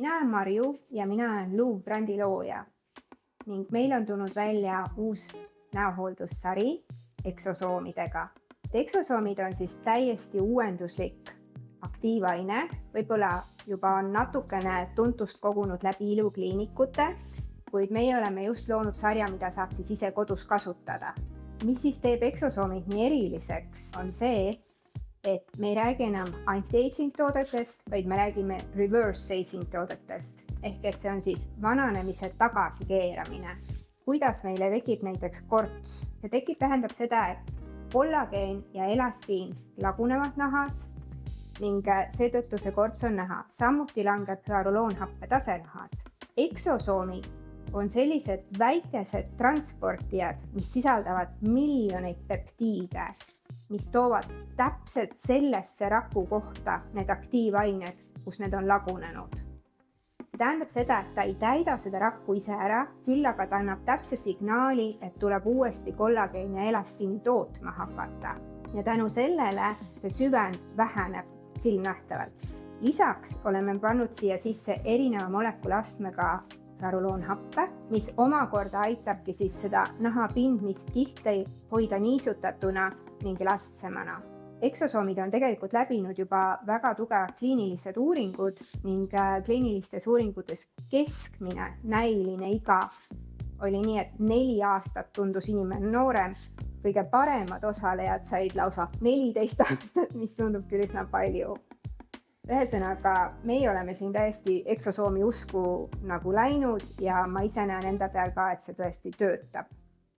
Mina olen Marju ja mina olen Luuv brändi looja ning meil on tulnud välja uus näohooldussari eksosoomidega. Eksosoomid on siis täiesti uuenduslik aktiivaine, võib-olla juba on natukene tuntust kogunud läbi ilukliinikute, kuid meie oleme just loonud sarja, mida saab siis ise kodus kasutada. Mis siis teeb eksosoomid nii eriliseks, on see, et me ei räägi enam anti-aging toodetest, vaid me räägime reverse aging toodetest. Ehk et see on siis vananemise tagasikeeramine. Kuidas meile tekib näiteks korts? See tähendab seda, et kollageen ja elastiin lagunevad nahas ning seetõttu see korts on näha. Samuti langeb hyaluroonhappe tase nahas. Eksosoomid on sellised väikesed transportijad, mis sisaldavad miljoneid peptiide, mis toovad täpselt sellesse raku kohta need aktiivained, kus need on lagunenud. See tähendab seda, et ta ei täida seda rakku ise ära, küll aga ta annab täpse signaali, et tuleb uuesti kollageen ja elastiin tootma hakata. Ja tänu sellele see süvend väheneb silmnähtavalt. Lisaks oleme pannud siia sisse erineva molekulaastmega hyaluroonhappe, mis omakorda aitabki siis seda naha pindmist kihte hoida niisutatuna ning elastsemana. Eksosoomid on tegelikult läbinud juba väga tugevad kliinilised uuringud ning kliinilistes uuringutes keskmine näiline iga oli nii, et 4 aastat tundus inimene noorem. Kõige paremad osalejad said lausa 14 aastat, mis tundub küll üsna palju. Ühesõnaga, meie oleme siin täiesti eksosoomi usku nagu läinud ja ma ise näen enda peal ka, et see tõesti töötab.